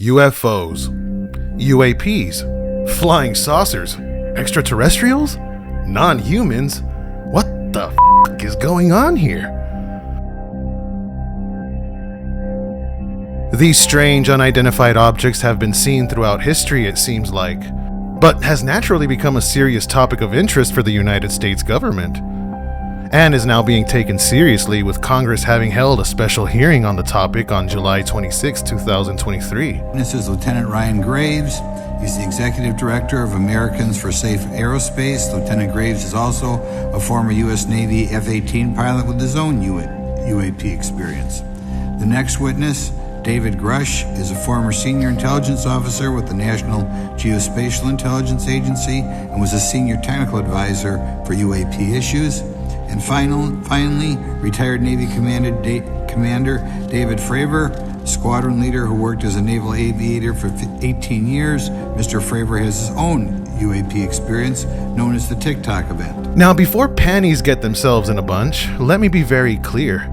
UFOs, UAPs, flying saucers, extraterrestrials, non-humans. What the f*** is going on here? These strange unidentified objects have been seen throughout history, it seems like, but has naturally become a serious topic of interest for the United States government, and is now being taken seriously, with Congress having held a special hearing on the topic on July 26, 2023. This is Lieutenant Ryan Graves. He's the Executive Director of Americans for Safe Aerospace. Lieutenant Graves is also a former U.S. Navy F-18 pilot with his own UAP experience. The next witness, David Grusch, is a former senior intelligence officer with the National Geospatial Intelligence Agency and was a senior technical advisor for UAP issues. And finally, retired Navy Commander David Fravor, squadron leader who worked as a naval aviator for 18 years. Mr. Fravor has his own UAP experience, known as the TikTok event. Now, before panties get themselves in a bunch, let me be very clear.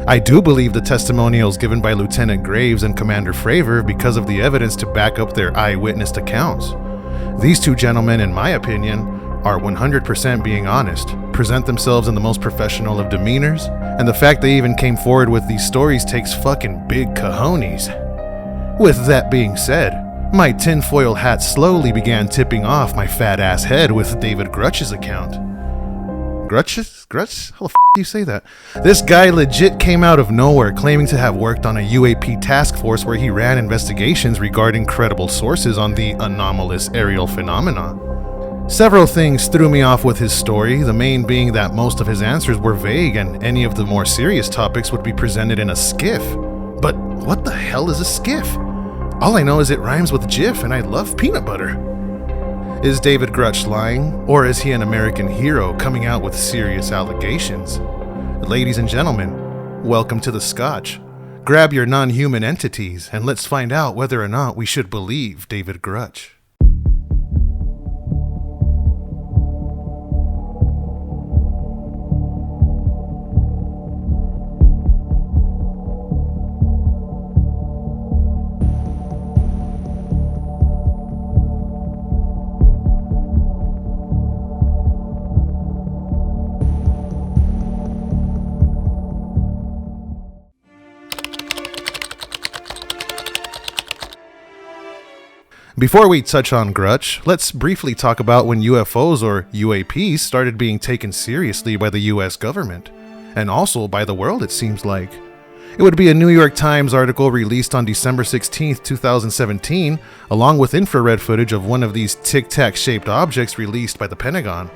I do believe the testimonials given by Lieutenant Graves and Commander Fravor because of the evidence to back up their eyewitness accounts. These two gentlemen, in my opinion, are 100% being honest, present themselves in the most professional of demeanors, and the fact they even came forward with these stories takes fucking big cojones. With that being said, my tinfoil hat slowly began tipping off my fat ass head with David Grusch's account. Grusch? How the f*** do you say that? This guy legit came out of nowhere claiming to have worked on a UAP task force where he ran investigations regarding credible sources on the anomalous aerial phenomena. Several things threw me off with his story, the main being that most of his answers were vague and any of the more serious topics would be presented in a skiff. But what the hell is a skiff? All I know is it rhymes with Jif and I love peanut butter. Is David Grusch lying, or is he an American hero coming out with serious allegations? Ladies and gentlemen, welcome to the Scotch. Grab your non-human entities and let's find out whether or not we should believe David Grusch. Before we touch on Grusch, let's briefly talk about when UFOs or UAPs started being taken seriously by the US government, and also by the world it seems like. It would be a New York Times article released on December 16, 2017, along with infrared footage of one of these tic-tac shaped objects released by the Pentagon.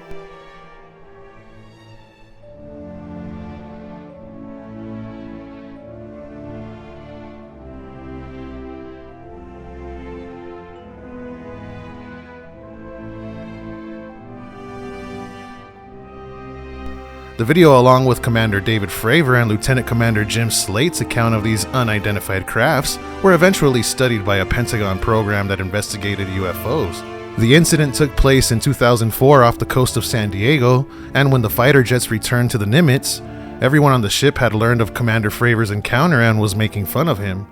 The video, along with Commander David Fravor and Lieutenant Commander Jim Slate's account of these unidentified crafts, were eventually studied by a Pentagon program that investigated UFOs. The incident took place in 2004 off the coast of San Diego, and when the fighter jets returned to the Nimitz, everyone on the ship had learned of Commander Fravor's encounter and was making fun of him.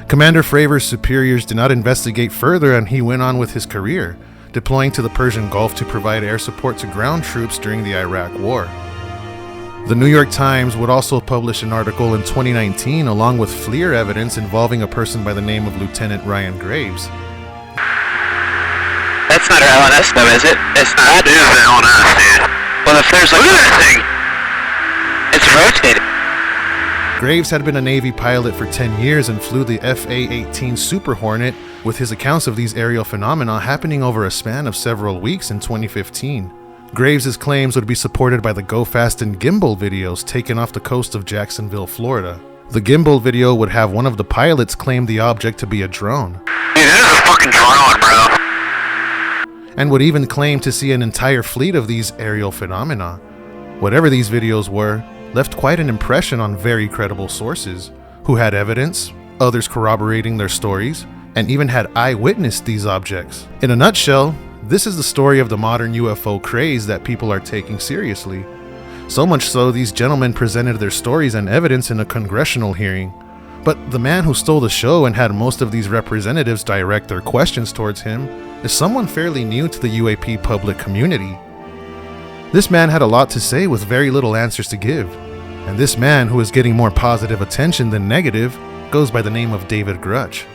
Commander Fravor's superiors did not investigate further, and he went on with his career, deploying to the Persian Gulf to provide air support to ground troops during the Iraq War. The New York Times would also publish an article in 2019 along with FLIR evidence involving a person by the name of Lieutenant Ryan Graves. That's not our LNS though, is it? It's not. That is the LNS, dude. Well, if there's like... Look at that thing! It's rotating. Graves had been a Navy pilot for 10 years and flew the FA-18 Super Hornet, with his accounts of these aerial phenomena happening over a span of several weeks in 2015. Graves' claims would be supported by the Go Fast and Gimbal videos taken off the coast of Jacksonville, Florida. The Gimbal video would have one of the pilots claim the object to be a drone. Dude, this is a fucking drone, bro. And would even claim to see an entire fleet of these aerial phenomena. Whatever these videos were, left quite an impression on very credible sources, who had evidence, others corroborating their stories, and even had eyewitnessed these objects. In a nutshell, this is the story of the modern UFO craze that people are taking seriously. So much so, these gentlemen presented their stories and evidence in a congressional hearing. But the man who stole the show and had most of these representatives direct their questions towards him is someone fairly new to the UAP public community. This man had a lot to say with very little answers to give, and this man, who is getting more positive attention than negative, goes by the name of David Grusch.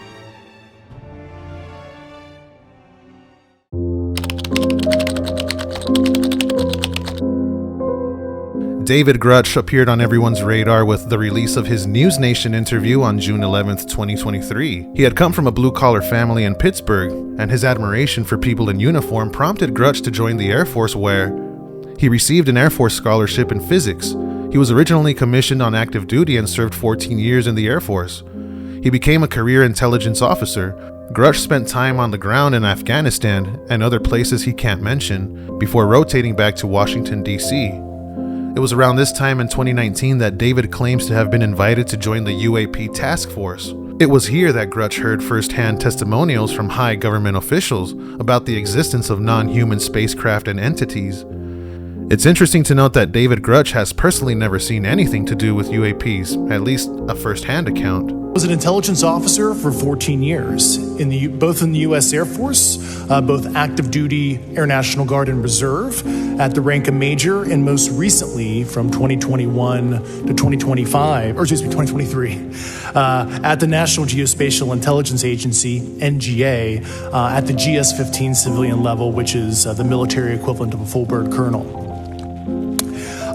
David Grusch appeared on everyone's radar with the release of his News Nation interview on June 11th, 2023. He had come from a blue-collar family in Pittsburgh, and his admiration for people in uniform prompted Grusch to join the Air Force, where he received an Air Force scholarship in physics. He was originally commissioned on active duty and served 14 years in the Air Force. He became a career intelligence officer. Grusch spent time on the ground in Afghanistan and other places he can't mention before rotating back to Washington, D.C. It was around this time in 2019 that David claims to have been invited to join the UAP task force. It was here that Grusch heard first-hand testimonials from high government officials about the existence of non-human spacecraft and entities. It's interesting to note that David Grusch has personally never seen anything to do with UAPs, at least a first-hand account. I was an intelligence officer for 14 years, both in the U.S. Air Force, both active duty, Air National Guard, and Reserve, at the rank of major, and most recently from 2021 to 2023, at the National Geospatial Intelligence Agency, NGA, at the GS-15 civilian level, which is the military equivalent of a full bird colonel.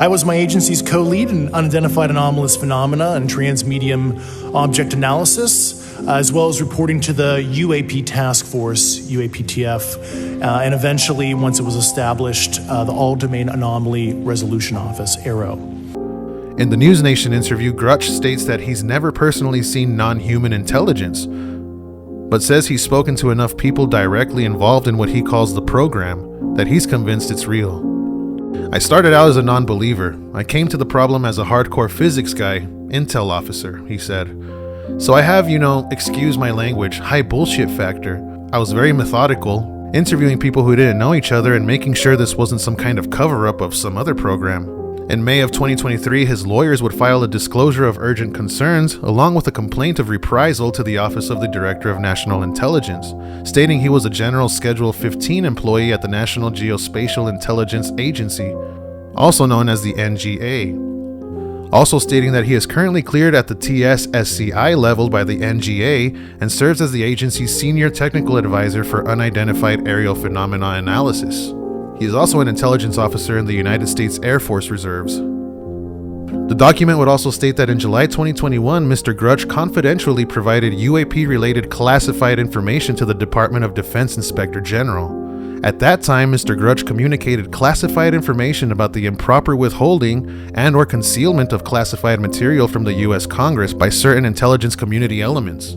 I was my agency's co-lead in unidentified anomalous phenomena and transmedium object analysis, as well as reporting to the UAP task force, UAPTF, and eventually, once it was established, the All-Domain Anomaly Resolution Office, AARO. In the News Nation interview, Grusch states that he's never personally seen non-human intelligence, but says he's spoken to enough people directly involved in what he calls the program that he's convinced it's real. I started out as a non-believer. I came to the problem as a hardcore physics guy, intel officer, he said. So I have, excuse my language, high bullshit factor. I was very methodical, interviewing people who didn't know each other and making sure this wasn't some kind of cover-up of some other program. In May of 2023, his lawyers would file a disclosure of urgent concerns, along with a complaint of reprisal to the Office of the Director of National Intelligence, stating he was a General Schedule 15 employee at the National Geospatial Intelligence Agency, also known as the NGA. Also stating that he is currently cleared at the TS-SCI level by the NGA and serves as the agency's Senior Technical Advisor for Unidentified Aerial Phenomena Analysis. He is also an intelligence officer in the United States Air Force Reserves. The document would also state that in July 2021, Mr. Grusch confidentially provided UAP-related classified information to the Department of Defense Inspector General. At that time, Mr. Grusch communicated classified information about the improper withholding and/or concealment of classified material from the U.S. Congress by certain intelligence community elements.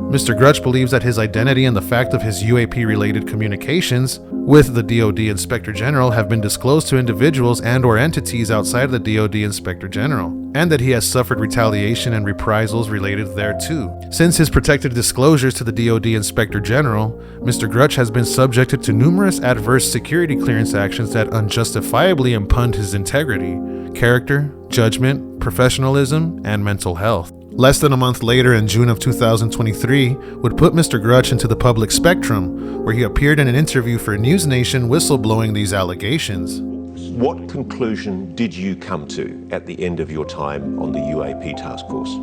Mr. Grusch believes that his identity and the fact of his UAP-related communications with the DoD Inspector General have been disclosed to individuals and/or entities outside the DoD Inspector General, and that he has suffered retaliation and reprisals related thereto. Since his protected disclosures to the DoD Inspector General, Mr. Grusch has been subjected to numerous adverse security clearance actions that unjustifiably impugn his integrity, character, judgment, professionalism, and mental health. Less than a month later, in June of 2023, would put Mr. Grusch into the public spectrum, where he appeared in an interview for News Nation whistleblowing these allegations. What conclusion did you come to at the end of your time on the UAP task force?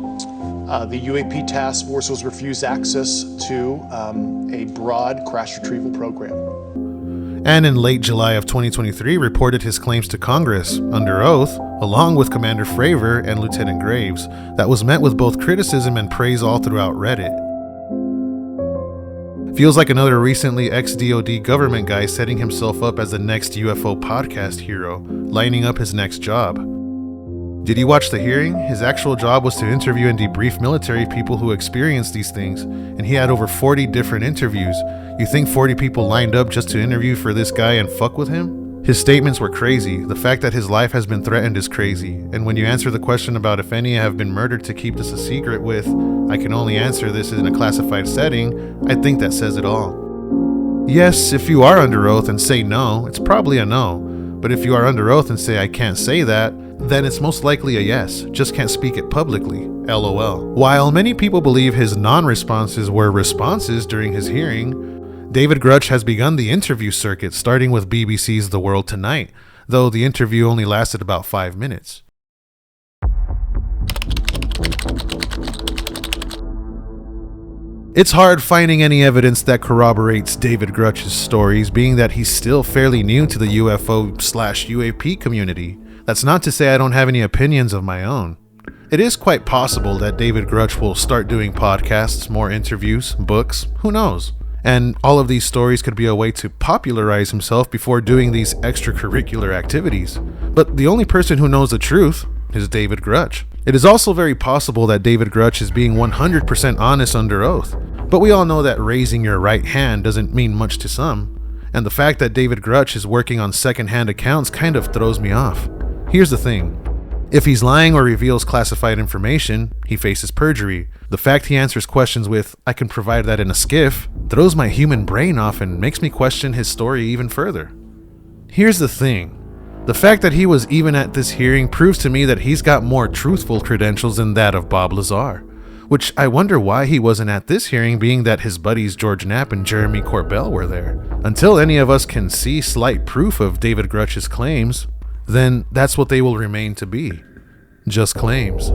The UAP task force was refused access to a broad crash retrieval program. And in late July of 2023 reported his claims to Congress, under oath, along with Commander Fravor and Lieutenant Graves, that was met with both criticism and praise all throughout Reddit. Feels like another recently ex-DoD government guy setting himself up as the next UFO podcast hero, lining up his next job. Did you watch the hearing? His actual job was to interview and debrief military people who experienced these things, and he had over 40 different interviews. You think 40 people lined up just to interview for this guy and fuck with him? His statements were crazy. The fact that his life has been threatened is crazy. And when you answer the question about if any have been murdered to keep this a secret with, I can only answer this in a classified setting, I think that says it all. Yes, if you are under oath and say no, it's probably a no. But if you are under oath and say I can't say that, then it's most likely a yes, just can't speak it publicly, LOL. While many people believe his non-responses were responses during his hearing, David Grusch has begun the interview circuit, starting with BBC's The World Tonight, though the interview only lasted about 5 minutes. It's hard finding any evidence that corroborates David Grusch's stories, being that he's still fairly new to the UFO/UAP community. That's not to say I don't have any opinions of my own. It is quite possible that David Grusch will start doing podcasts, more interviews, books, who knows? And all of these stories could be a way to popularize himself before doing these extracurricular activities. But the only person who knows the truth is David Grusch. It is also very possible that David Grusch is being 100% honest under oath, but we all know that raising your right hand doesn't mean much to some, and the fact that David Grusch is working on second-hand accounts kind of throws me off. Here's the thing. If he's lying or reveals classified information, he faces perjury. The fact he answers questions with, "I can provide that in a skiff," throws my human brain off and makes me question his story even further. Here's the thing. The fact that he was even at this hearing proves to me that he's got more truthful credentials than that of Bob Lazar, which I wonder why he wasn't at this hearing, being that his buddies George Knapp and Jeremy Corbell were there. Until any of us can see slight proof of David Grusch's claims, then that's what they will remain to be. Just claims.